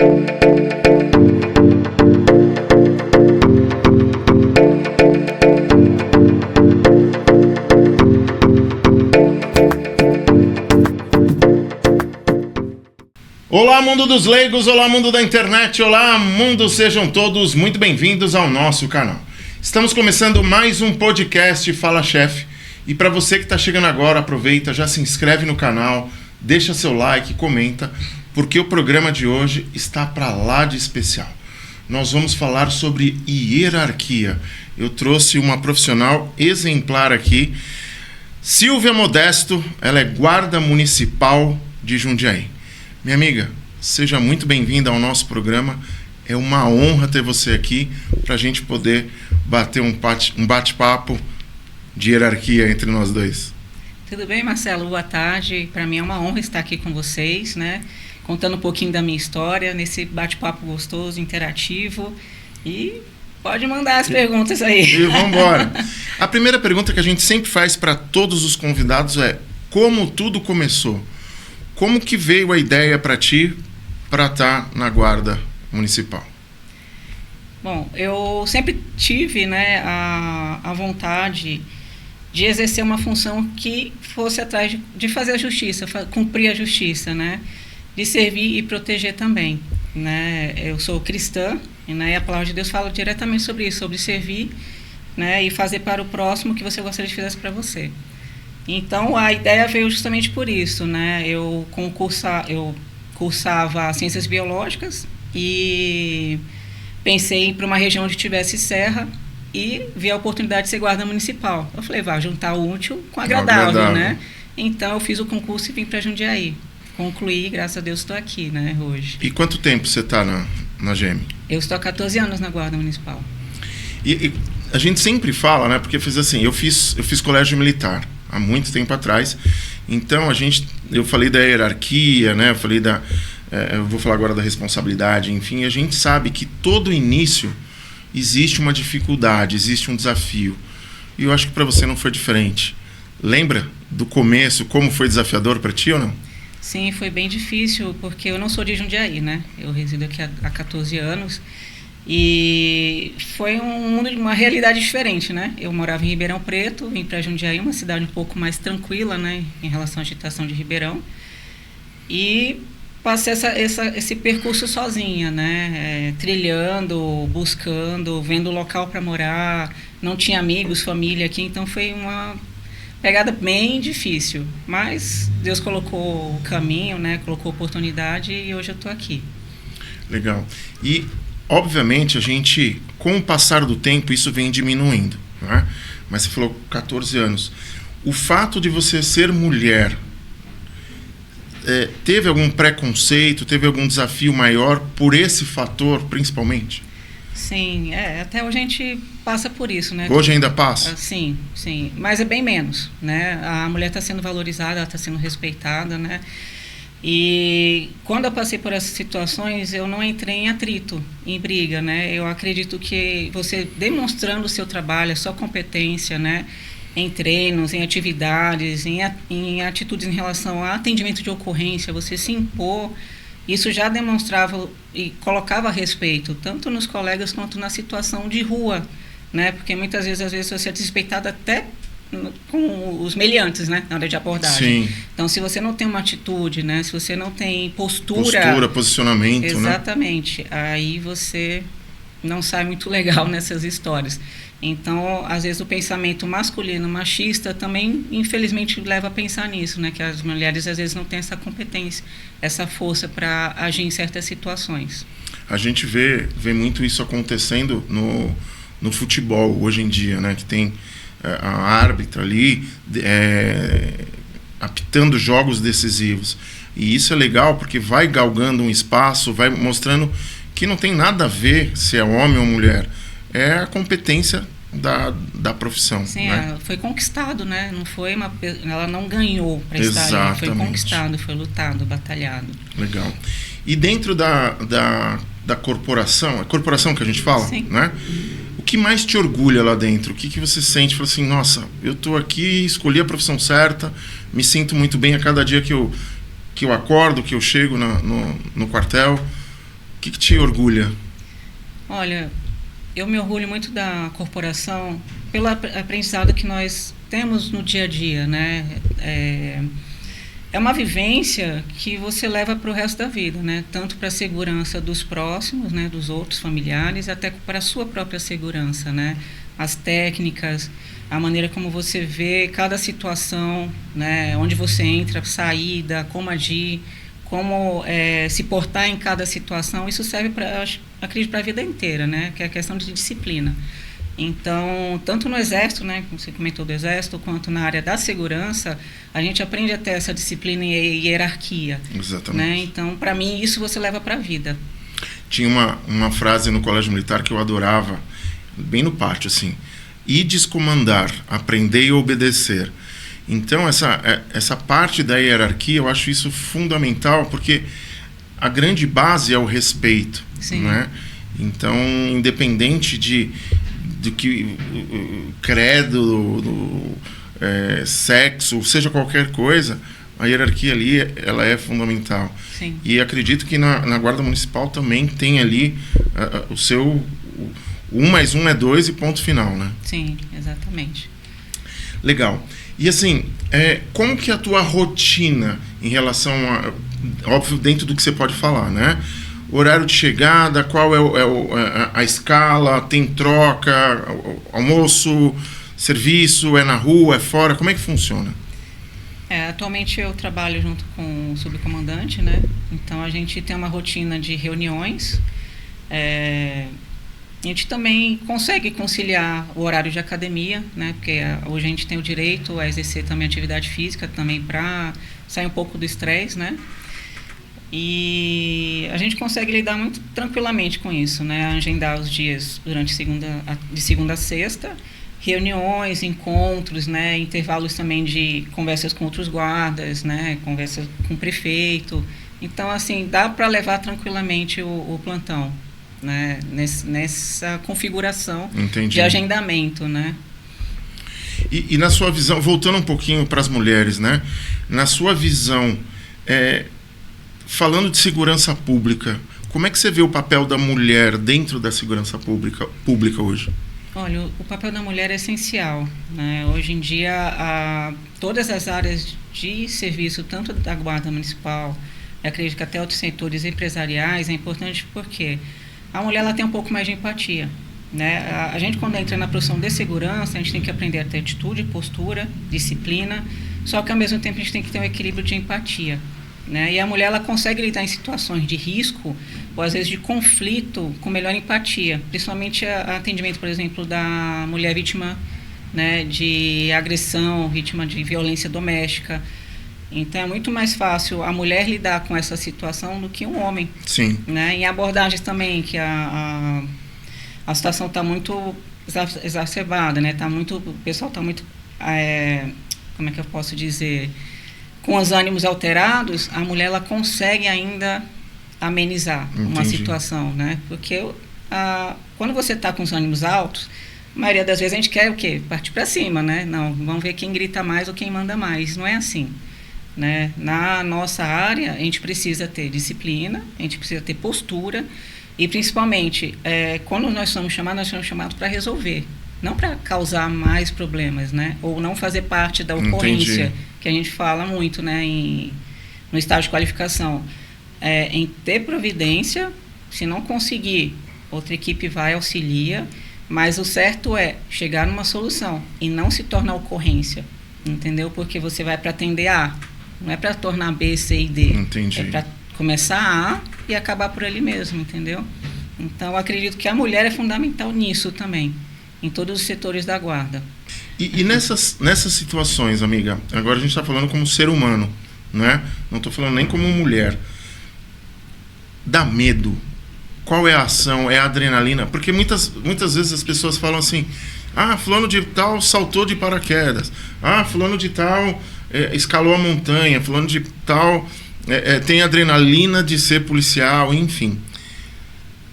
Olá, mundo dos leigos, olá, mundo da internet, olá, mundo, sejam todos muito bem-vindos ao nosso canal. Estamos começando mais um podcast Fala Chefe, e para você que está chegando agora, aproveita, já se inscreve no canal, deixa seu like, comenta, porque o programa de hoje está para lá de especial. Nós vamos falar sobre hierarquia. Eu trouxe uma profissional exemplar aqui, Silvia Modesto, ela é guarda municipal de Jundiaí. Minha amiga, seja muito bem-vinda ao nosso programa. É uma honra ter você aqui para a gente poder bater um bate-papo de hierarquia entre nós dois. Tudo bem, Marcelo? Boa tarde. Para mim é uma honra estar aqui com vocês, né? Contando um pouquinho da minha história, nesse bate-papo gostoso, interativo. E pode mandar as perguntas aí. E vamos embora. A primeira pergunta que a gente sempre faz para todos os convidados é: como tudo começou? Como que veio a ideia para ti para estar na guarda municipal? Bom, eu sempre tive, né, a vontade de exercer uma função que fosse atrás de fazer a justiça, cumprir a justiça, né, de servir e proteger também, né. Eu sou cristã, né, e a palavra de Deus fala diretamente sobre isso, sobre servir, né, e fazer para o próximo o que você gostaria de fizesse para você. Então, a ideia veio justamente por isso, né? Eu cursava Ciências Biológicas e pensei em ir para uma região onde tivesse serra e vi a oportunidade de ser guarda municipal. Eu falei, vai juntar o útil com o agradável, né? Então, eu fiz o concurso e vim para Jundiaí. Concluí, graças a Deus, estou aqui, né, hoje. E quanto tempo você está na GM? Eu estou há 14 anos na guarda municipal. E a gente sempre fala, né? Porque eu fiz colégio militar há muito tempo atrás. Então, eu falei da hierarquia, né? Eu vou falar agora da responsabilidade, enfim. A gente sabe que todo início existe uma dificuldade, existe um desafio. E eu acho que para você não foi diferente. Lembra do começo, como foi desafiador para ti ou não? Sim, foi bem difícil, porque eu não sou de Jundiaí, né? Eu resido aqui há 14 anos. E foi uma realidade diferente, né? Eu morava em Ribeirão Preto, vim para Jundiaí, uma cidade um pouco mais tranquila, né, em relação à agitação de Ribeirão. E passei esse percurso sozinha, né? Trilhando, buscando, vendo o local para morar. Não tinha amigos, família aqui, então foi uma pegada bem difícil. Mas Deus colocou o caminho, né? Colocou oportunidade e hoje eu estou aqui. Legal. E obviamente, com o passar do tempo, isso vem diminuindo, né? Mas você falou 14 anos. O fato de você ser mulher, teve algum preconceito, teve algum desafio maior por esse fator, principalmente? Sim, até hoje a gente passa por isso, né? Hoje ainda passa? Sim, mas é bem menos, né? A mulher está sendo valorizada, ela está sendo respeitada, né? E quando eu passei por essas situações, eu não entrei em atrito, em briga, né? Eu acredito que você demonstrando o seu trabalho, a sua competência, né? Em treinos, em atividades, em atitudes em relação a atendimento de ocorrência, você se impor, isso já demonstrava e colocava respeito, tanto nos colegas quanto na situação de rua, né? Porque muitas vezes, às vezes, você é desrespeitado até com os meliantes, né, na hora de abordagem. Sim. Então, se você não tem uma atitude, né, se você não tem postura, posicionamento, exatamente, né? Aí você não sai muito legal nessas histórias. Então, às vezes o pensamento masculino, machista, também, infelizmente, leva a pensar nisso, né, que as mulheres às vezes não têm essa competência, essa força para agir em certas situações. A gente vê muito isso acontecendo no futebol hoje em dia, né, que tem a árbitra ali apitando jogos decisivos. E isso é legal porque vai galgando um espaço, vai mostrando que não tem nada a ver se é homem ou mulher. É a competência da profissão. Sim, né? Foi conquistado, né? Não foi ela não ganhou para estar ali, foi conquistado, foi lutado, batalhado. Legal. E dentro da corporação, a corporação que a gente fala, sim, né? O que mais te orgulha lá dentro? O que você sente? Fala assim, nossa, eu estou aqui, escolhi a profissão certa, me sinto muito bem a cada dia que eu acordo, que eu chego no quartel. que te orgulha? Olha, eu me orgulho muito da corporação pelo aprendizado que nós temos no dia a dia, né? É uma vivência que você leva para o resto da vida, né? Tanto para a segurança dos próximos, né? Dos outros familiares, até para a sua própria segurança, né? As técnicas, a maneira como você vê cada situação, né? Onde você entra, saída, como agir, como se portar em cada situação, isso serve acredito, para a vida inteira, né? Que é a questão de disciplina. Então, tanto no Exército, né, como você comentou do Exército, quanto na área da segurança, a gente aprende a ter essa disciplina e hierarquia. Exatamente. Né? Então, para mim, isso você leva para a vida. Tinha uma frase no Colégio Militar que eu adorava, bem no pátio, assim: ides comandar, aprender e obedecer. Então, essa parte da hierarquia, eu acho isso fundamental, porque a grande base é o respeito. Sim. Né? Então, independente do que credo, sexo, seja qualquer coisa, a hierarquia ali, ela é fundamental. Sim. E acredito que na Guarda Municipal também tem ali o seu 1 mais 1 é 2 e ponto final, né? Sim, exatamente. Legal. E assim, como que é a tua rotina em relação óbvio, dentro do que você pode falar, né? Horário de chegada, qual é a escala, tem troca, almoço, serviço, é na rua, é fora, como é que funciona? Atualmente eu trabalho junto com o subcomandante, né? Então a gente tem uma rotina de reuniões, a gente também consegue conciliar o horário de academia, né? Porque hoje a gente tem o direito a exercer também atividade física, também para sair um pouco do estresse, né? E a gente consegue lidar muito tranquilamente com isso, né? Agendar os dias de segunda a sexta, reuniões, encontros, né? Intervalos também de conversas com outros guardas, né? Conversas com o prefeito. Então, assim, dá para levar tranquilamente o plantão, né? Nessa configuração. Entendi. De agendamento, né? E na sua visão, voltando um pouquinho para as mulheres, né? Na sua visão, falando de segurança pública, como é que você vê o papel da mulher dentro da segurança pública hoje? Olha, o papel da mulher é essencial, né? Hoje em dia, todas as áreas de serviço, tanto da Guarda Municipal, eu acredito que até outros setores empresariais, é importante porque a mulher ela tem um pouco mais de empatia, né? A gente, quando entra na profissão de segurança, a gente tem que aprender a ter atitude, postura, disciplina, só que ao mesmo tempo a gente tem que ter um equilíbrio de empatia. Né? E a mulher ela consegue lidar em situações de risco ou às vezes de conflito com melhor empatia, principalmente atendimento, por exemplo, da mulher vítima, né, de agressão, vítima de violência doméstica. Então é muito mais fácil a mulher lidar com essa situação do que um homem. Sim. Né? Em abordagens também que a situação está muito exacerbada, né? O pessoal está muito, como é que eu posso dizer, com os ânimos alterados, a mulher ela consegue ainda amenizar uma situação, né? Porque quando você está com os ânimos altos, a maioria das vezes a gente quer o quê? Partir para cima, né? Não, vamos ver quem grita mais ou quem manda mais. Não é assim, né? Na nossa área, a gente precisa ter disciplina, a gente precisa ter postura e, principalmente, quando nós somos chamados para resolver, não para causar mais problemas, né? Ou não fazer parte da ocorrência. Entendi. Que a gente fala muito, né, no estágio de qualificação, em ter providência. Se não conseguir, outra equipe vai, auxilia, mas o certo é chegar numa solução e não se tornar ocorrência, entendeu? Porque você vai para atender A, não é para tornar B, C e D. Entendi. É para começar A e acabar por ali mesmo, entendeu? Então, eu acredito que a mulher é fundamental nisso também, em todos os setores da guarda. E nessas situações, amiga, agora a gente está falando como ser humano, né? Não estou falando nem como mulher. Dá medo? Qual é a ação? É a adrenalina? Porque muitas vezes as pessoas falam assim: fulano de tal saltou de paraquedas, fulano de tal escalou a montanha, fulano de tal tem adrenalina de ser policial, enfim.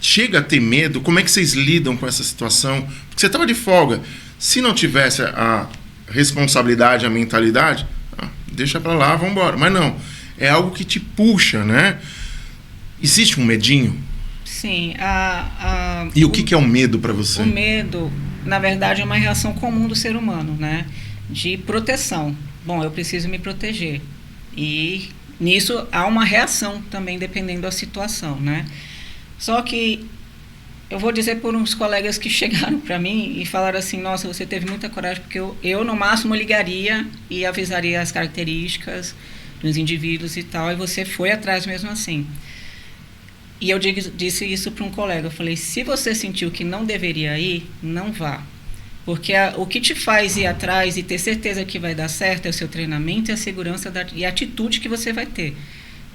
Chega a ter medo? Como é que vocês lidam com essa situação? Porque você estava de folga. Se não tivesse a responsabilidade, a mentalidade, deixa pra lá, vamos embora. Mas não, é algo que te puxa, né? Existe um medinho? Sim. E o que é o medo para você? O medo, na verdade, é uma reação comum do ser humano, né? De proteção. Bom, eu preciso me proteger. E nisso há uma reação também, dependendo da situação, né? Só que eu vou dizer por uns colegas que chegaram para mim e falaram assim: nossa, você teve muita coragem, porque eu no máximo ligaria e avisaria as características dos indivíduos e tal, e você foi atrás mesmo assim. E eu disse isso para um colega, eu falei: se você sentiu que não deveria ir, não vá. Porque o que te faz ir atrás e ter certeza que vai dar certo é o seu treinamento e a segurança e a atitude que você vai ter.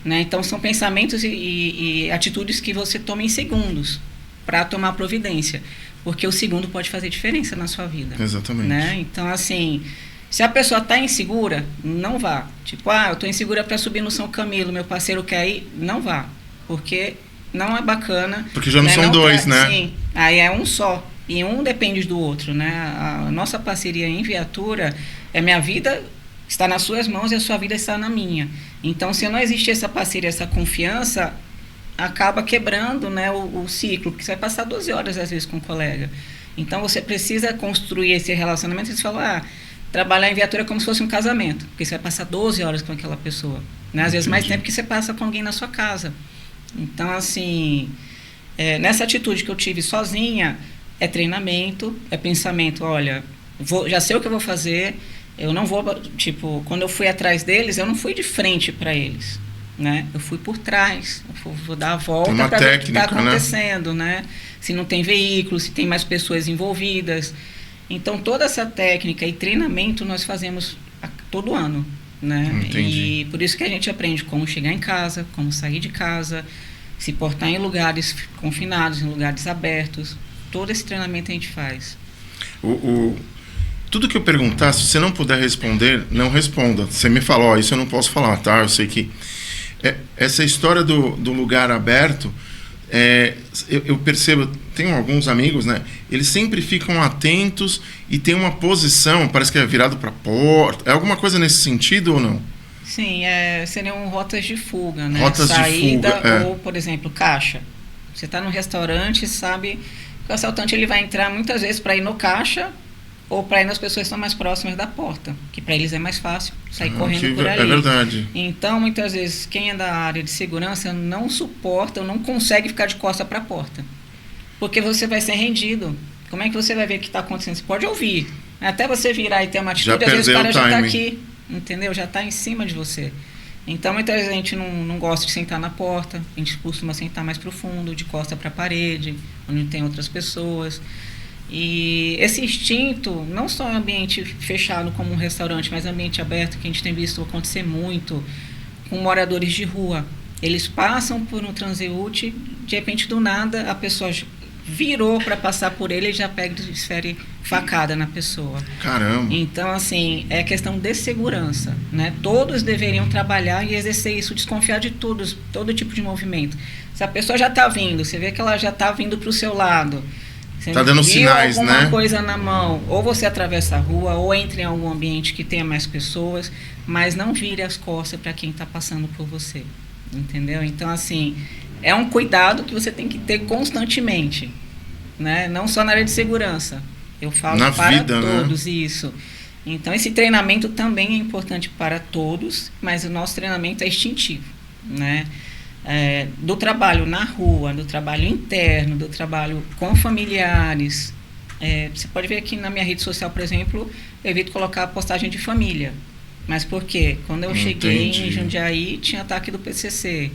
Né? Então, são pensamentos e atitudes que você toma em segundos para tomar providência. Porque o segundo pode fazer diferença na sua vida. Exatamente. Né? Então, assim, se a pessoa está insegura, não vá. Tipo, eu estou insegura para subir no São Camilo, meu parceiro quer ir, não vá. Porque não é bacana. Porque já não são dois, né? Sim, aí é um só. E um depende do outro, né? A nossa parceria em viatura é minha vida está nas suas mãos e a sua vida está na minha. Então, se não existe essa parceria, essa confiança, acaba quebrando, né, o ciclo, porque você vai passar 12 horas, às vezes, com um colega. Então, você precisa construir esse relacionamento. Eles falam, trabalhar em viatura é como se fosse um casamento, porque você vai passar 12 horas com aquela pessoa. Né? Às vezes, mais tempo que você passa com alguém na sua casa. Então, assim, nessa atitude que eu tive sozinha, é treinamento, é pensamento, olha, já sei o que eu vou fazer, eu não vou, tipo, quando eu fui atrás deles, eu não fui de frente para eles, né? Eu fui por trás, eu vou dar a volta para ver o que está acontecendo, né? Se não tem veículo, se tem mais pessoas envolvidas. Então, toda essa técnica e treinamento nós fazemos todo ano, né? Entendi. E por isso que a gente aprende como chegar em casa, como sair de casa, se portar em lugares confinados, em lugares abertos. Todo esse treinamento a gente faz. Tudo que eu perguntar, se você não puder responder, não responda. Você me falou, isso eu não posso falar, tá? Eu sei que essa história do lugar aberto, eu percebo, tenho alguns amigos, né? Eles sempre ficam atentos e tem uma posição, parece que é virado para a porta. É alguma coisa nesse sentido ou não? Sim, seriam rotas de fuga, né? Rotas Saída, de fuga, ou, por exemplo, caixa. Você está no restaurante, sabe que o assaltante ele vai entrar muitas vezes para ir no caixa ou para ir nas pessoas que estão mais próximas da porta, que para eles é mais fácil sair correndo por ali. É verdade. Então, muitas vezes, quem é da área de segurança não suporta ou não consegue ficar de costa para a porta, porque você vai ser rendido. Como é que você vai ver o que está acontecendo? Você pode ouvir, até você virar e ter uma atitude, às vezes o cara já está aqui, entendeu? Já está em cima de você. Então, muitas vezes a gente não gosta de sentar na porta, a gente costuma sentar mais profundo, de costa para a parede, onde tem outras pessoas. E esse instinto, não só em ambiente fechado como um restaurante, mas ambiente aberto, que a gente tem visto acontecer muito com moradores de rua. Eles passam por um transeúnte, de repente, do nada, a pessoa virou para passar por ele e já pega e desfere facada na pessoa. Caramba! Então, assim, é questão de segurança, né? Todos deveriam trabalhar e exercer isso, desconfiar de todo tipo de movimento. Se a pessoa já está vindo, você vê que ela já está vindo para o seu lado, você está dando sinais, alguma né? coisa na mão, ou você atravessa a rua, ou entre em algum ambiente que tenha mais pessoas, mas não vire as costas para quem está passando por você, entendeu? Então, assim, é um cuidado que você tem que ter constantemente, né? Não só na área de segurança. Eu falo na para vida, todos, né? Isso. Então, esse treinamento também é importante para todos, mas o nosso treinamento é instintivo, né? Do trabalho na rua, do trabalho interno, do trabalho com familiares. Você pode ver aqui na minha rede social, por exemplo, eu evito colocar a postagem de família. Mas por quê? Quando eu cheguei em Jundiaí, tinha ataque do PCC.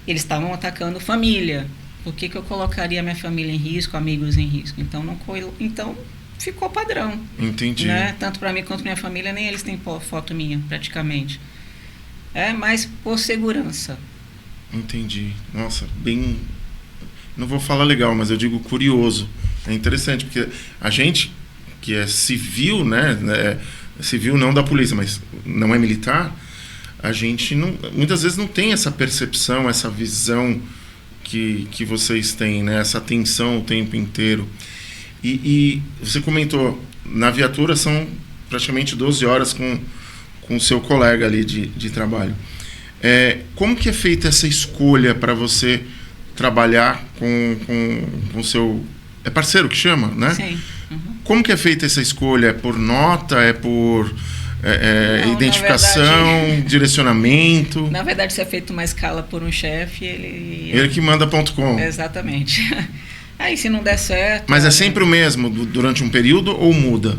Eles estavam atacando família. Por que eu colocaria minha família em risco, amigos em risco? Então ficou padrão. Entendi. Né? Tanto para mim quanto minha família, nem eles têm foto minha, praticamente. Mas por segurança. Entendi. Nossa, bem... Não vou falar legal, mas eu digo curioso. É interessante, porque a gente que é civil, né? Civil não da polícia, mas não é militar, a gente muitas vezes não tem essa percepção, essa visão que vocês têm, né? Essa atenção o tempo inteiro. E você comentou, na viatura são praticamente 12 horas com o seu colega ali de trabalho. Como que é feita essa escolha para você trabalhar com o seu... É parceiro que chama, né? Sim. Uhum. Como que é feita essa escolha? É por nota? É por Não, identificação? Direcionamento? Na verdade, se é feito uma escala por um chefe, Ele que manda .com. Exatamente. Aí, se não der certo... Mas é sempre o mesmo durante um período ou muda?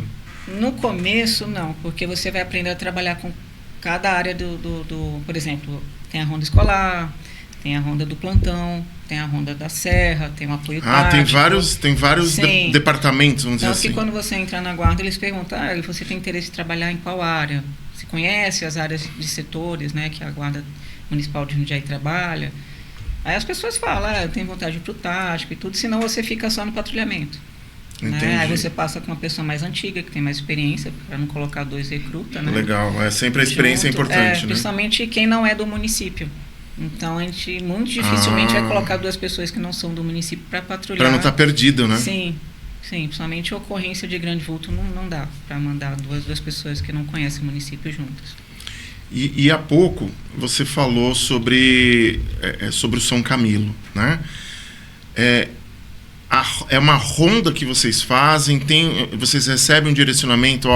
No começo, não, porque você vai aprender a trabalhar com cada área por exemplo, tem a ronda escolar, tem a ronda do plantão, tem a ronda da serra, tem o apoio tático. Tem vários departamentos, vamos dizer assim. Então, que quando você entra na guarda, eles perguntam, você tem interesse em trabalhar em qual área? Você conhece as áreas de setores, né, que a Guarda Municipal de Jundiaí trabalha? Aí as pessoas falam, eu tenho vontade de ir para o tático e tudo, senão você fica só no patrulhamento. Né? Aí você passa com uma pessoa mais antiga, que tem mais experiência, para não colocar 2 recrutas. Né? Legal, sempre a experiência é importante. Principalmente quem não é do município. Então, a gente muito dificilmente vai colocar 2 pessoas que não são do município para patrulhar. Para não estar perdido, né? Sim, principalmente ocorrência de grande vulto não dá para mandar duas pessoas que não conhecem o município juntas. E há pouco você falou sobre o São Camilo, né? É uma ronda que vocês fazem, vocês recebem um direcionamento,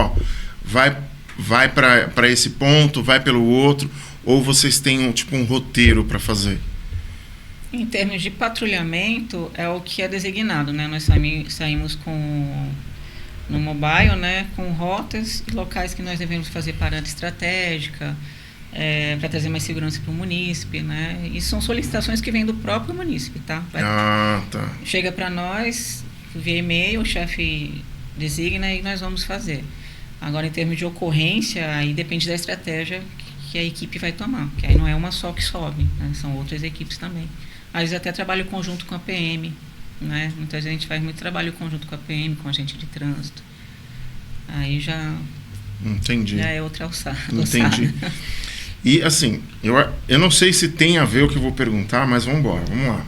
vai para esse ponto, vai pelo outro, ou vocês têm um roteiro para fazer? Em termos de patrulhamento, é o que é designado, né? Nós saímos no mobile, né, com rotas e locais que nós devemos fazer parada estratégica, para trazer mais segurança para o munícipe, né? E são solicitações que vêm do próprio munícipe, tá? Tá. Chega para nós, via e-mail, o chefe designa e nós vamos fazer. Agora, em termos de ocorrência, aí depende da estratégia que a equipe vai tomar, que aí não é uma só que sobe, né? São outras equipes também. Às vezes até trabalho conjunto com a PM, né? Muitas vezes a gente faz muito trabalho conjunto com a PM, com a agente de trânsito. Aí já... Entendi. Já é outra alçada. Entendi. E assim, eu não sei se tem a ver o que eu vou perguntar, mas vamos lá.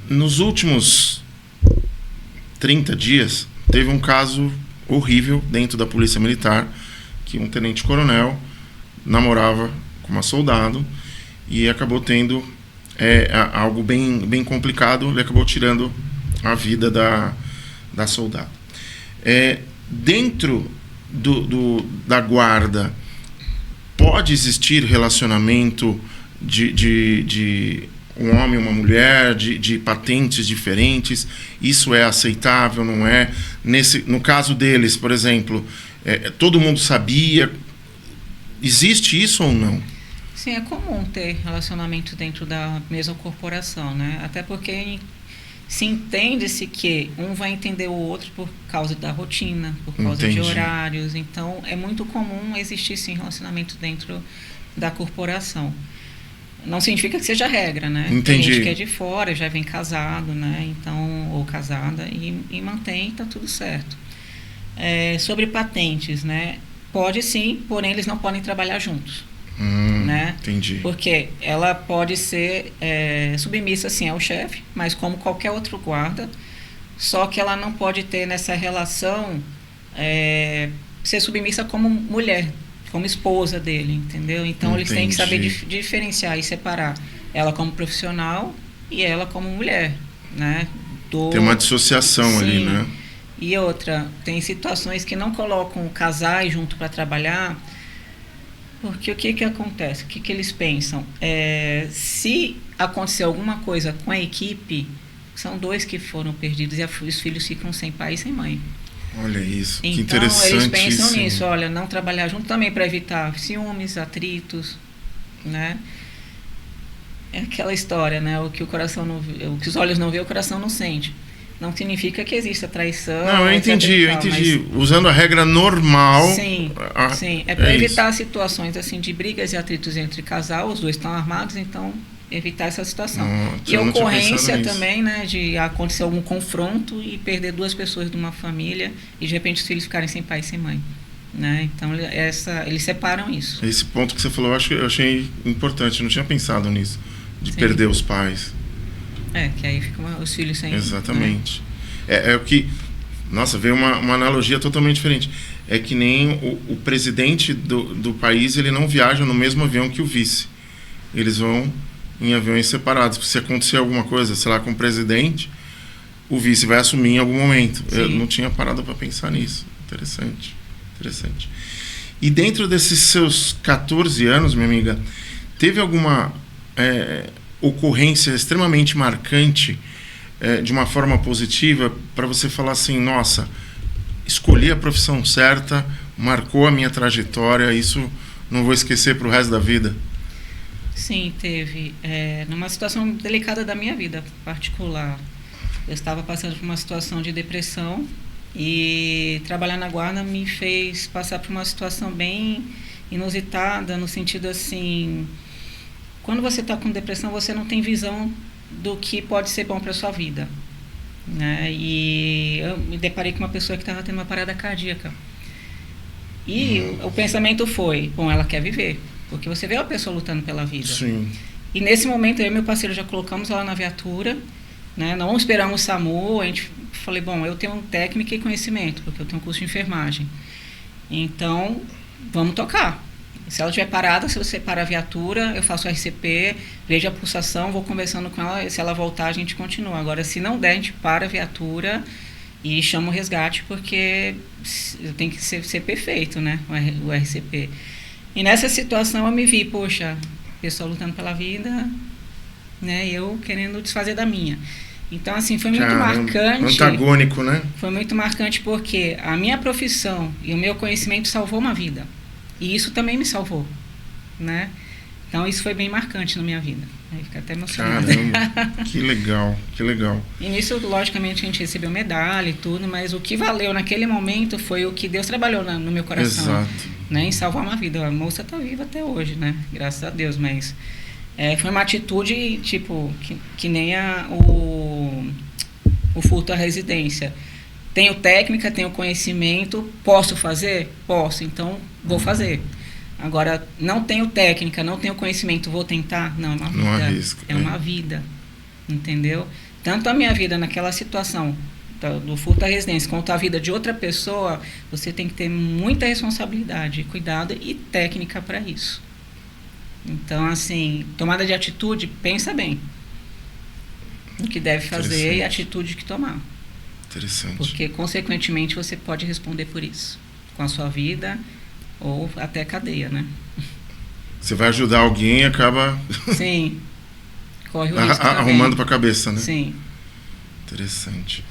Nos últimos 30 dias, teve um caso horrível dentro da Polícia Militar, que um tenente-coronel namorava com uma soldado e acabou tendo algo bem complicado, ele acabou tirando a vida da soldada. Dentro da guarda, pode existir relacionamento de um homem e uma mulher, de patentes diferentes? Isso é aceitável, não é? No caso deles, por exemplo, todo mundo sabia? Existe isso ou não? Sim, é comum ter relacionamento dentro da mesma corporação, né? Até porque se entende-se que um vai entender o outro por causa da rotina, por causa de horários. Então, é muito comum existir, sim, relacionamento dentro da corporação. Não significa que seja regra, né? Entendi. Tem gente que é de fora, já vem casado, né? Então, ou casada, e mantém, está tudo certo. Sobre patentes, né? Pode sim, porém eles não podem trabalhar juntos. Né? Entendi. Porque ela pode ser submissa sim ao chefe, mas como qualquer outro guarda, só que ela não pode ter nessa relação ser submissa como mulher, como esposa dele, entendeu? Então eles têm que saber diferenciar e separar ela como profissional e ela como mulher, né? Tem uma dissociação sim. Ali, né? E outra, tem situações que não colocam casais junto para trabalhar. Porque o que acontece? O que eles pensam? Se acontecer alguma coisa com a equipe, são 2 que foram perdidos e os filhos ficam sem pai e sem mãe. Olha isso, então, que interessante. Eles pensam nisso, olha, não trabalhar junto também para evitar ciúmes, atritos, né? É aquela história, né? O que o coração não vê, o que os olhos não vê, o coração não sente. Não significa que exista traição. Não, eu entendi. Mas... Usando a regra normal. Sim. É para evitar situações assim de brigas e atritos entre casal, os 2 estão armados, então evitar essa situação. E ocorrência também, né, de acontecer algum confronto e perder 2 pessoas de uma família e de repente os filhos ficarem sem pai e sem mãe. Né? Então eles separam isso. Esse ponto que você falou, eu achei importante, eu não tinha pensado nisso, de perder os pais. Que aí ficam os filhos sem... Exatamente. Né? O que... Nossa, veio uma analogia totalmente diferente. É que nem o presidente do país, ele não viaja no mesmo avião que o vice. Eles vão em aviões separados. Se acontecer alguma coisa, sei lá, com o presidente, o vice vai assumir em algum momento. Sim. Eu não tinha parado para pensar nisso. Interessante. E dentro desses seus 14 anos, minha amiga, teve alguma ocorrência extremamente marcante, de uma forma positiva, para você falar assim, nossa, escolhi a profissão certa, marcou a minha trajetória, isso não vou esquecer para o resto da vida? Sim, teve. Numa situação delicada da minha vida particular. Eu estava passando por uma situação de depressão e trabalhar na guarda me fez passar por uma situação bem inusitada, no sentido assim, quando você está com depressão, você não tem visão do que pode ser bom para a sua vida, né? E eu me deparei com uma pessoa que estava tendo uma parada cardíaca. E o pensamento foi, bom, ela quer viver, porque você vê a pessoa lutando pela vida. Sim. E nesse momento, eu e meu parceiro já colocamos ela na viatura, né? Não esperamos o SAMU, a gente falei, bom, eu tenho técnica e conhecimento, porque eu tenho um curso de enfermagem. Então, vamos tocar. Se ela estiver parada, se você parar a viatura, eu faço o RCP, vejo a pulsação, vou conversando com ela, se ela voltar, a gente continua. Agora, se não der, a gente para a viatura e chama o resgate, porque tem que ser perfeito, né, o RCP. E nessa situação eu me vi, poxa, pessoa lutando pela vida, né, e eu querendo desfazer da minha. Então, assim, foi muito marcante. Antagônico, né? Foi muito marcante porque a minha profissão e o meu conhecimento salvou uma vida. E isso também me salvou, né? Então, isso foi bem marcante na minha vida. Aí fica até emocionada. Caramba, que legal, que legal. E nisso, logicamente, a gente recebeu medalha e tudo, mas o que valeu naquele momento foi o que Deus trabalhou no meu coração. Exato. Né? Em salvar uma vida. A moça está viva até hoje, né? Graças a Deus, mas... foi uma atitude, tipo, que nem o furto à residência. Tenho técnica, tenho conhecimento, posso fazer? Posso, então vou fazer. Agora, não tenho técnica, não tenho conhecimento, vou tentar? Não, é uma vida. Não arrisco, é uma vida, entendeu? Tanto a minha vida naquela situação do furto à residência, quanto a vida de outra pessoa, você tem que ter muita responsabilidade, cuidado e técnica para isso. Então, assim, tomada de atitude, pensa bem no que deve fazer e a atitude que tomar. Interessante. Porque, consequentemente, você pode responder por isso, com a sua vida ou até cadeia, né? Você vai ajudar alguém e acaba... Sim, corre o risco arrumando para a cabeça, né? Sim. Interessante.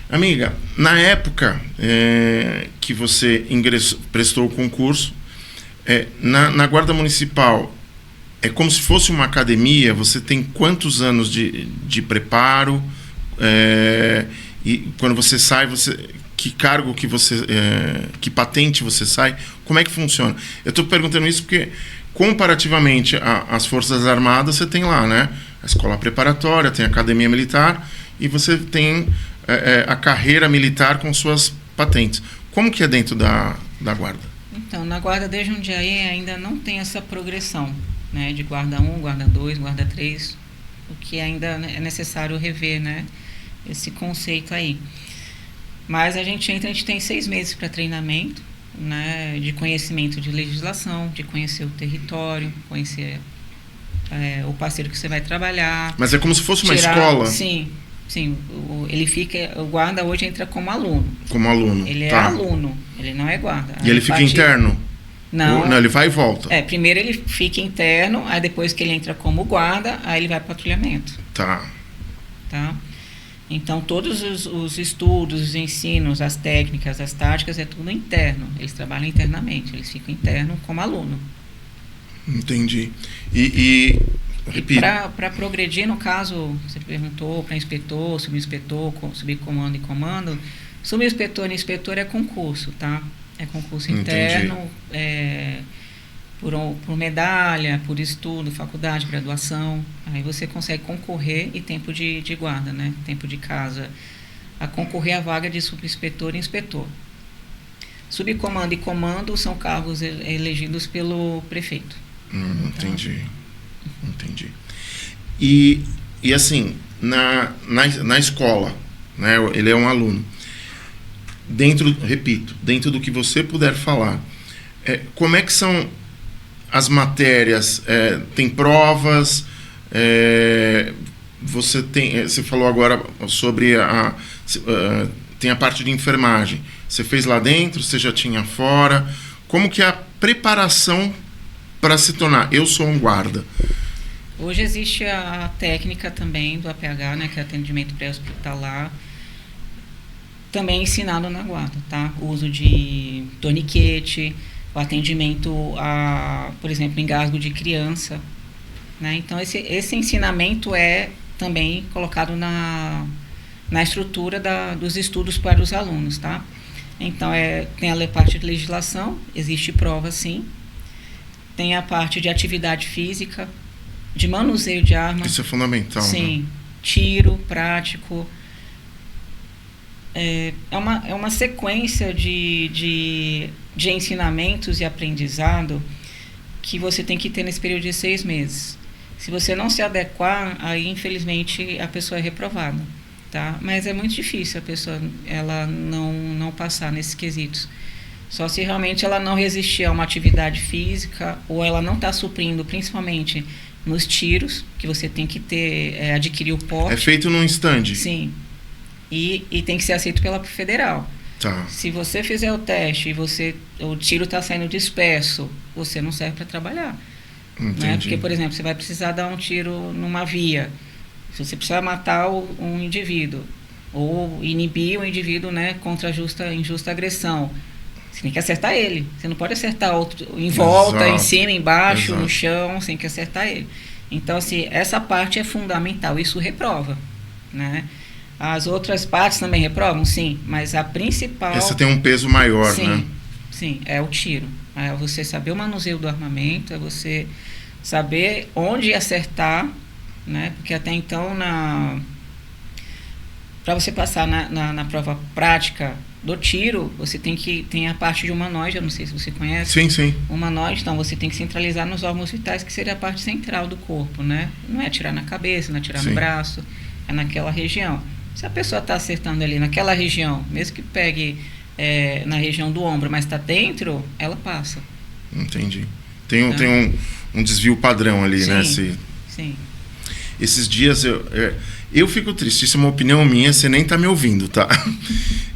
Amiga, na época que você prestou o concurso, na Guarda Municipal, é como se fosse uma academia. Você tem quantos anos de preparo? E quando você sai, que cargo que você... que patente você sai? Como é que funciona? Eu estou perguntando isso porque, comparativamente às Forças Armadas, você tem lá, né? A escola preparatória, tem a academia militar e você tem a carreira militar com suas patentes. Como que é dentro da Guarda? Então, na Guarda de Jundiaí ainda não tem essa progressão, né, de Guarda 1, Guarda 2, Guarda 3, o que ainda é necessário rever, né, esse conceito aí. Mas a gente tem 6 meses para treinamento, né, de conhecimento de legislação, de conhecer o território, conhecer o parceiro que você vai trabalhar. Mas é como se fosse uma escola? Sim. O guarda hoje entra como aluno. Como aluno. Ele é aluno, ele não é guarda. E ele fica interno? Não. Não, ele vai e volta. Primeiro ele fica interno, aí depois que ele entra como guarda, aí ele vai para patrulhamento. Tá. Então, todos os estudos, os ensinos, as técnicas, as táticas, é tudo interno. Eles trabalham internamente, eles ficam interno como aluno. Entendi. Para progredir, no caso, você perguntou para inspetor, subinspetor, subcomando e comando. Subinspetor e inspetor é concurso, tá? É concurso interno, por medalha, por estudo, faculdade, graduação. Aí você consegue concorrer e tempo de guarda, né? Tempo de casa. A concorrer à vaga de subinspetor e inspetor. Subcomando e comando são cargos elegidos pelo prefeito. Entendi. E assim, na escola, né, ele é um aluno. Dentro do que você puder falar, como é que são as matérias? Tem provas? Você falou agora sobre tem a parte de enfermagem. Você fez lá dentro, você já tinha fora. Como que é a preparação para se tornar? Eu sou um guarda. Hoje existe a técnica também do APH, né, que é atendimento pré-hospitalar, também ensinado na guarda, tá? O uso de torniquete, o atendimento por exemplo, engasgo de criança, né? Então, esse ensinamento é também colocado na estrutura dos estudos para os alunos, tá? Então, tem a parte de legislação, existe prova, sim. Tem a parte de atividade física, de manuseio de arma. Isso é fundamental. Sim, né? Tiro prático. É uma sequência de ensinamentos e aprendizado que você tem que ter nesse período de 6 meses. Se você não se adequar, aí infelizmente a pessoa é reprovada, tá? Mas é muito difícil a pessoa ela não passar nesses quesitos. Só se realmente ela não resistir a uma atividade física ou ela não está suprindo, principalmente nos tiros, que você tem que adquirir o porte. É feito num stand? Sim. E tem que ser aceito pela federal. Tá. Se você fizer o teste e o tiro está saindo disperso, você não serve para trabalhar. Né? Porque, por exemplo, você vai precisar dar um tiro numa via. Se você precisar matar um indivíduo ou inibir o indivíduo, né, contra injusta agressão, você tem que acertar ele. Você não pode acertar outro em volta, Exato. em cima, embaixo, Exato. no chão. Você tem que acertar ele. Então, assim, essa parte é fundamental. Isso reprova, né? As outras partes também reprovam, sim. Mas a principal... Essa tem um peso maior, sim, né? Sim, é o tiro. É você saber o manuseio do armamento, é você saber onde acertar, né? Porque até então, para você passar na prova prática do tiro, você tem a parte de humanoide, eu não sei se você conhece. Sim, sim. Humanoide, então você tem que centralizar nos órgãos vitais, que seria a parte central do corpo, né? Não é atirar na cabeça, não é atirar Sim. no braço, é naquela região. Se a pessoa está acertando ali naquela região, mesmo que pegue na região do ombro, mas está dentro, ela passa. Entendi. Tem um desvio padrão ali, Sim, né? Sim. Esses dias eu fico triste, isso é uma opinião minha, você nem tá me ouvindo, tá?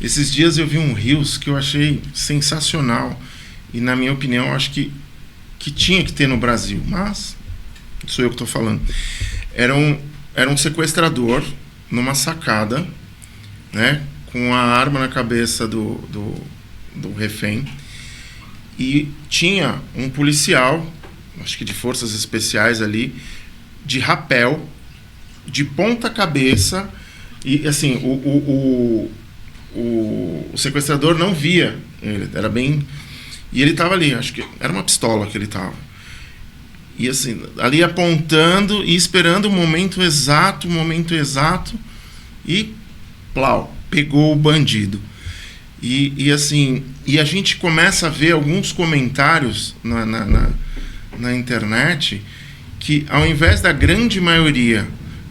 Esses dias eu vi um Reels que eu achei sensacional e, na minha opinião, eu acho que tinha que ter no Brasil, mas sou eu que estou falando. Era um sequestrador numa sacada, né, com a arma na cabeça do refém, e tinha um policial, acho que de forças especiais ali, de rapel, de ponta cabeça, e assim, o sequestrador não via ele, era bem... E ele estava ali, acho que era uma pistola que ele estava. E assim, ali apontando e esperando o momento exato, e plau, pegou o bandido. E assim, e a gente começa a ver alguns comentários na internet que, ao invés da grande maioria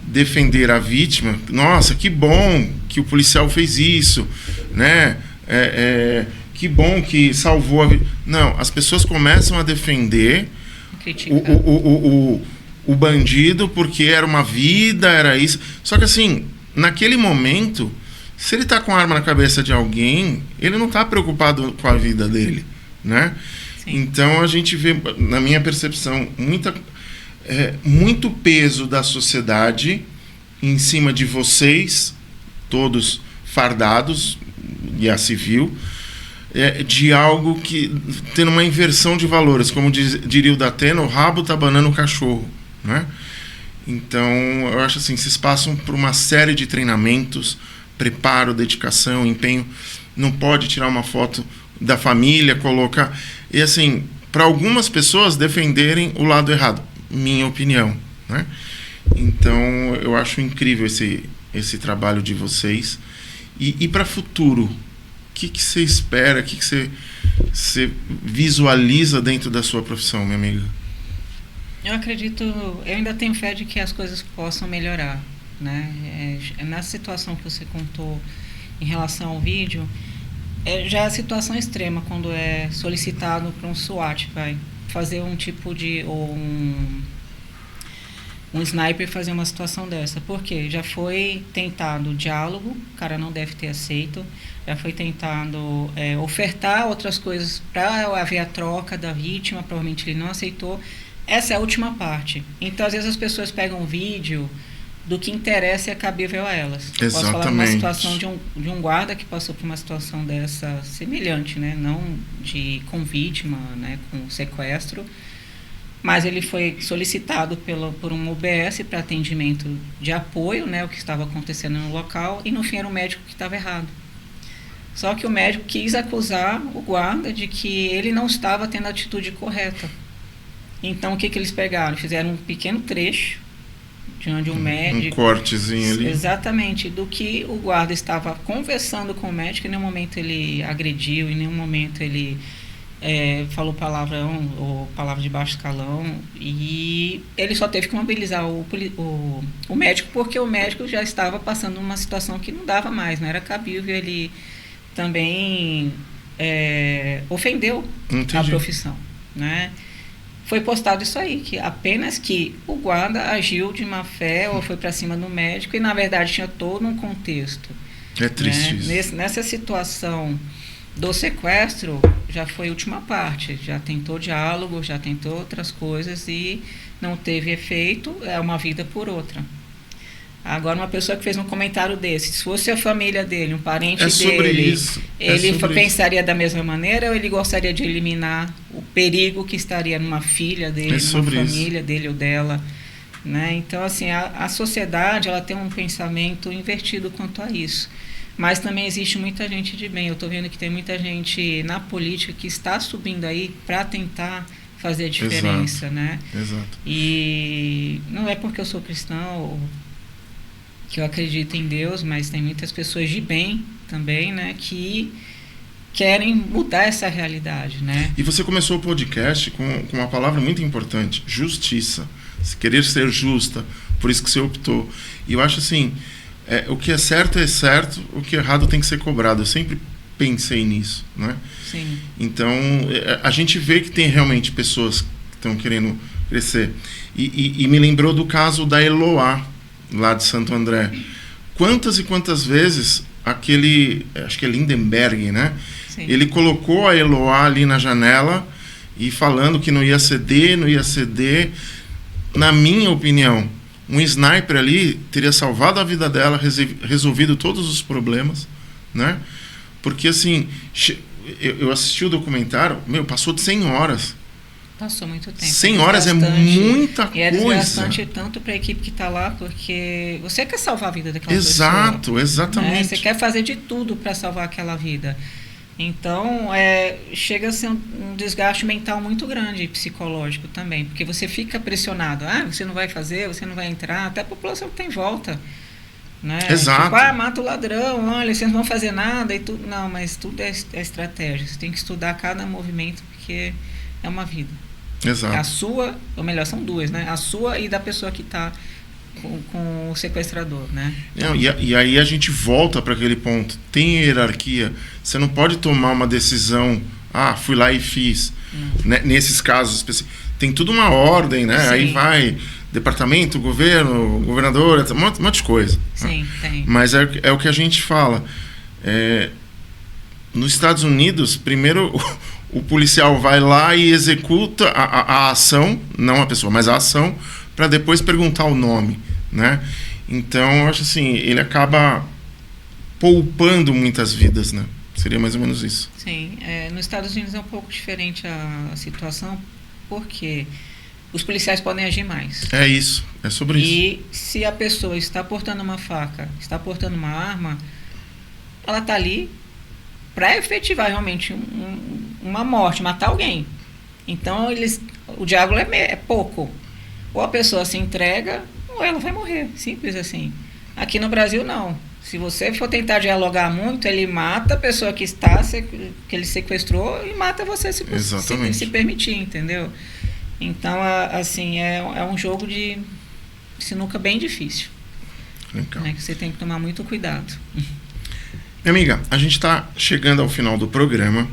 defender a vítima, nossa, que bom que o policial fez isso, né? Que bom que salvou a vida. Não, as pessoas começam a defender o bandido porque era uma vida, era isso. Só que assim, naquele momento, se ele está com a arma na cabeça de alguém, ele não está preocupado com a vida dele, né? Sim. Então a gente vê, na minha percepção, muito peso da sociedade em cima de vocês, todos fardados, e a civil, de algo que tendo uma inversão de valores, como diria o Datena, o rabo tá banando o cachorro, né? Então eu acho assim, vocês passam por uma série de treinamentos, preparo, dedicação, empenho. Não pode tirar uma foto da família, colocar, e assim, para algumas pessoas defenderem o lado errado, minha opinião, né? Então eu acho incrível esse trabalho de vocês. E para o futuro, o que você espera, o que você visualiza dentro da sua profissão, minha amiga? Eu ainda tenho fé de que as coisas possam melhorar, né? Na situação que você contou em relação ao vídeo, já é a situação extrema, quando é solicitado para um SWAT, vai fazer um tipo de um sniper fazer uma situação dessa. Por quê? Já foi tentado diálogo, o cara não deve ter aceito, já foi tentado ofertar outras coisas para haver a troca da vítima, provavelmente ele não aceitou. Essa é a última parte. Então, às vezes as pessoas pegam um vídeo do que interessa e é cabível a elas. Exatamente. Posso falar de uma situação de um guarda que passou por uma situação dessa semelhante, né? Não com vítima, né? Com sequestro, mas ele foi solicitado por um UBS para atendimento de apoio, né? O que estava acontecendo no local, e no fim era o médico que estava errado. Só que o médico quis acusar o guarda de que ele não estava tendo a atitude correta. Então, o que eles pegaram? Fizeram um pequeno trecho de onde o médico... Um cortezinho ali. Exatamente, do que o guarda estava conversando com o médico. Em nenhum momento ele agrediu, em nenhum momento ele falou palavrão ou palavra de baixo escalão. E ele só teve que mobilizar o médico, porque o médico já estava passando uma situação que não dava mais, não era cabível. Ele também ofendeu a profissão, né? Foi postado isso aí, que apenas que o guarda agiu de má fé ou foi para cima do médico e, na verdade, tinha todo um contexto. É triste isso. Nessa situação do sequestro, já foi a última parte. Já tentou diálogo, já tentou outras coisas e não teve efeito, é uma vida por outra. Agora, uma pessoa que fez um comentário desse, se fosse a família dele, um parente dele, ele pensaria da mesma maneira ou ele gostaria de eliminar o perigo que estaria numa filha dele, numa família dele ou dela, né? Então, assim, a sociedade, ela tem um pensamento invertido quanto a isso. Mas também existe muita gente de bem. Eu estou vendo que tem muita gente na política que está subindo aí para tentar fazer a diferença, né? Exato. E não é porque eu sou cristão que eu acredito em Deus, mas tem muitas pessoas de bem também, né, que querem mudar essa realidade, né? E você começou o podcast com uma palavra muito importante, justiça. Querer ser justa, por isso que você optou. E eu acho assim, o que é certo, o que é errado tem que ser cobrado. Eu sempre pensei nisso, né? Sim. Então, a gente vê que tem realmente pessoas que estão querendo crescer. E me lembrou do caso da Eloá, lá de Santo André. Quantas e quantas vezes acho que é Lindenberg, né? Sim. Ele colocou a Eloá ali na janela e falando que não ia ceder. Na minha opinião, um sniper ali teria salvado a vida dela, resolvido todos os problemas, né? Porque assim, eu assisti o documentário, passou de 100 horas. Passou muito tempo. 100 horas é muita coisa. E é desgastante tanto para a equipe que está lá, porque você quer salvar a vida daquela pessoa. Exato, exatamente. Né? Você quer fazer de tudo para salvar aquela vida. Então, chega a ser um desgaste mental muito grande, psicológico também, porque você fica pressionado. Você não vai fazer, você não vai entrar, até a população que tem em volta. Né? Exato. Tipo, mata o ladrão, olha, vocês não vão fazer nada e tudo. Não, mas tudo é estratégia. Você tem que estudar cada movimento, porque é uma vida. Exato. A sua, ou melhor, são duas, né? A sua e da pessoa que está com o sequestrador, né? Não, e aí a gente volta para aquele ponto. Tem hierarquia. Você não pode tomar uma decisão, fui lá e fiz. Né? Nesses casos específicos. Tem tudo uma ordem, né? Sim. Aí vai departamento, governo, governador, um monte de coisa. Sim, tem. Mas é o que a gente fala. Nos Estados Unidos, primeiro o policial vai lá e executa a ação, não a pessoa, mas a ação, para depois perguntar o nome, né? Então, eu acho assim, ele acaba poupando muitas vidas, né? Seria mais ou menos isso. Sim, nos Estados Unidos é um pouco diferente a situação, porque os policiais podem agir mais. É isso, é sobre isso. E se a pessoa está portando uma faca, está portando uma arma, ela está ali para efetivar realmente uma morte, matar alguém. Então, o diálogo é pouco. Ou a pessoa se entrega, ou ela vai morrer. Simples assim. Aqui no Brasil, não. Se você for tentar dialogar muito, ele mata a pessoa que ele sequestrou e mata você se permitir, entendeu? Então, assim, é um jogo de sinuca bem difícil. Legal. Né, que você tem que tomar muito cuidado. Minha amiga, a gente está chegando ao final do programa.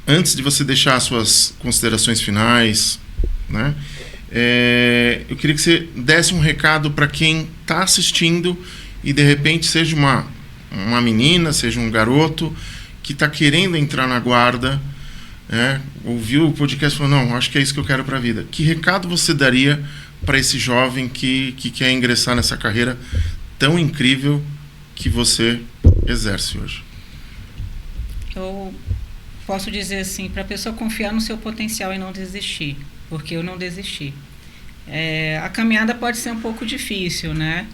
Antes de você deixar as suas considerações finais, né? Eu queria que você desse um recado para quem está assistindo e de repente seja uma menina, seja um garoto que está querendo entrar na guarda, ouviu o podcast e falou, não, acho que é isso que eu quero para a vida. Que recado você daria para esse jovem que quer ingressar nessa carreira tão incrível que você exerce hoje? Eu posso dizer assim, para a pessoa confiar no seu potencial e não desistir, porque eu não desisti. A caminhada pode ser um pouco difícil, né?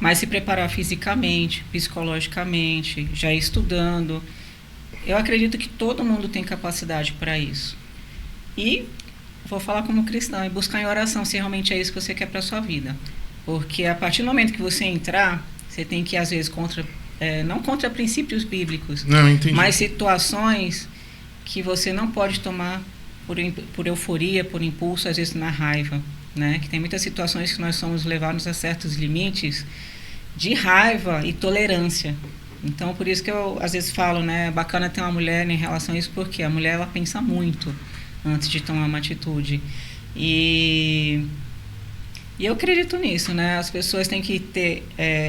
Mas se preparar fisicamente, psicologicamente, já ir estudando. Eu acredito que todo mundo tem capacidade para isso. E vou falar como cristão, e buscar em oração se realmente é isso que você quer para a sua vida. Porque a partir do momento que você entrar, você tem que ir, às vezes, não contra princípios bíblicos, não, entendi. Mas situações que você não pode tomar por euforia, por impulso, às vezes na raiva, né? Que tem muitas situações que nós somos levados a certos limites de raiva e tolerância. Então, por isso que eu, às vezes, falo, né? É bacana ter uma mulher em relação a isso, porque a mulher, ela pensa muito antes de tomar uma atitude. E eu acredito nisso, né? As pessoas têm que ter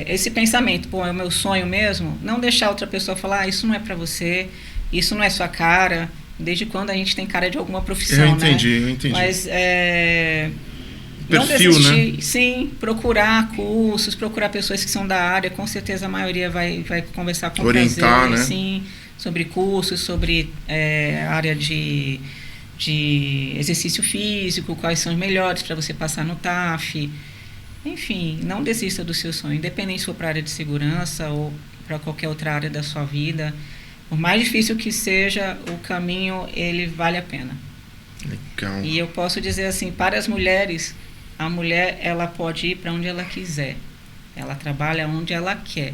esse pensamento, pô, é o meu sonho mesmo. Não deixar outra pessoa falar, isso não é para você, isso não é sua cara. Desde quando a gente tem cara de alguma profissão, eu entendi, né? Eu entendi. Mas perfil, não desistir, né? Sim, procurar cursos, procurar pessoas que são da área, com certeza a maioria vai conversar com orientar, prazer, né? Sim, sobre cursos, sobre área de exercício físico, quais são os melhores para você passar no TAF. Enfim, não desista do seu sonho, independente se for para a área de segurança ou para qualquer outra área da sua vida. Por mais difícil que seja, o caminho, ele vale a pena. Legal. E eu posso dizer assim, para as mulheres, a mulher, ela pode ir para onde ela quiser. Ela trabalha onde ela quer.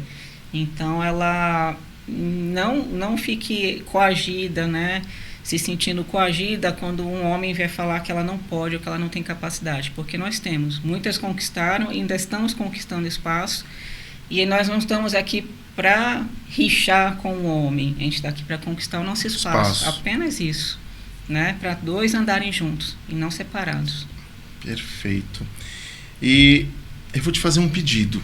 Então, ela não fique coagida, né? Se sentindo coagida quando um homem vier falar que ela não pode ou que ela não tem capacidade. Porque nós temos. Muitas conquistaram e ainda estamos conquistando espaço. E nós não estamos aqui para rixar com o homem. A gente está aqui para conquistar o nosso espaço. Apenas isso. Né? Para dois andarem juntos e não separados. Perfeito. E eu vou te fazer um pedido.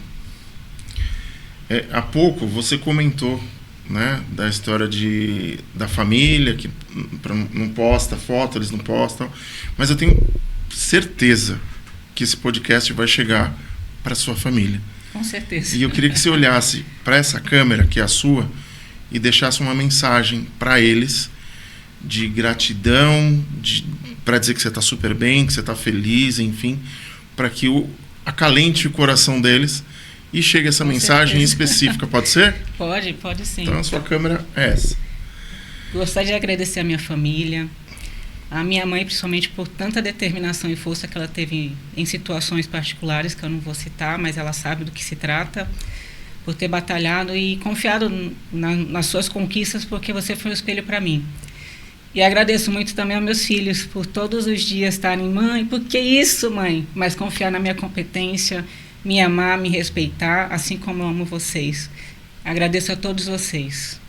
Há pouco você comentou, né, da história da família, que não posta foto, eles não postam, mas eu tenho certeza que esse podcast vai chegar para sua família. Com certeza. E eu queria que você olhasse para essa câmera, que é a sua, e deixasse uma mensagem para eles de gratidão, para dizer que você está super bem, que você está feliz, enfim, para que acalente o coração deles e chegue essa mensagem específica. Pode ser? Pode sim. Então a sua câmera é essa. Gostaria de agradecer a minha família, a minha mãe, principalmente por tanta determinação e força que ela teve em situações particulares, que eu não vou citar, mas ela sabe do que se trata, por ter batalhado e confiado nas suas conquistas, porque você foi um espelho para mim. E agradeço muito também aos meus filhos por todos os dias estarem, mãe, por que isso, mãe? Mas confiar na minha competência, me amar, me respeitar, assim como eu amo vocês. Agradeço a todos vocês.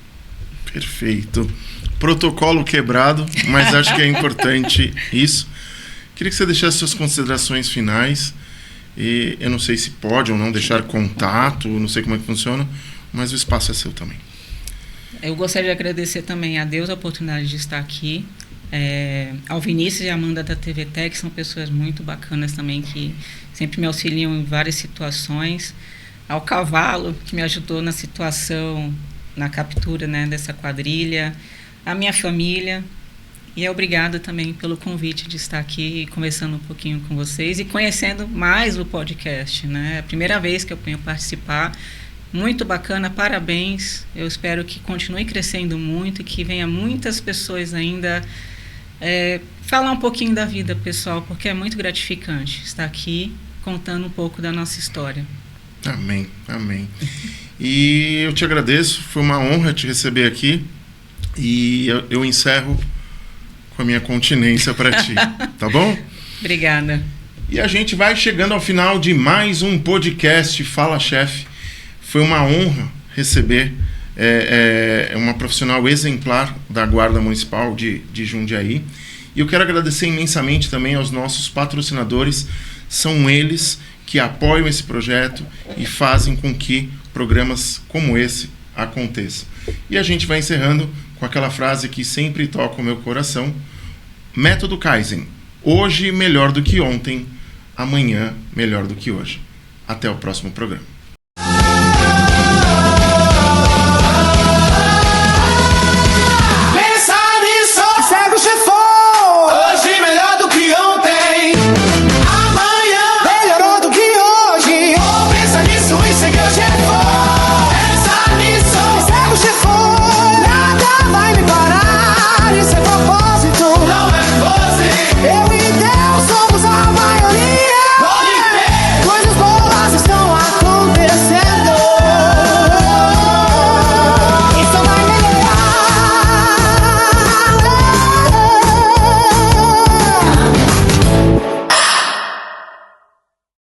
Perfeito. Protocolo quebrado, mas acho que é importante isso. Queria que você deixasse suas considerações finais. E eu não sei se pode ou não deixar contato, não sei como é que funciona, mas o espaço é seu também. Eu gostaria de agradecer também a Deus a oportunidade de estar aqui, ao Vinícius e a Amanda da TV Tech, que são pessoas muito bacanas também, que sempre me auxiliam em várias situações, ao Cavalo, que me ajudou na situação, na captura, né, dessa quadrilha, a minha família, e obrigada também pelo convite de estar aqui conversando um pouquinho com vocês e conhecendo mais o podcast, né? É a primeira vez que eu venho participar. Muito bacana, parabéns. Eu espero que continue crescendo muito e que venha muitas pessoas ainda falar um pouquinho da vida pessoal, porque é muito gratificante estar aqui contando um pouco da nossa história. Amém, amém. E eu te agradeço, foi uma honra te receber aqui e eu encerro com a minha continência para ti, tá bom? Obrigada. E a gente vai chegando ao final de mais um podcast Fala Chefe. Foi uma honra receber uma profissional exemplar da Guarda Municipal de Jundiaí E eu quero agradecer imensamente também aos nossos patrocinadores. São eles que apoiam esse projeto e fazem com que programas como esse aconteçam. E a gente vai encerrando com aquela frase que sempre toca o meu coração. Método Kaizen. Hoje melhor do que ontem, amanhã melhor do que hoje. Até o próximo programa.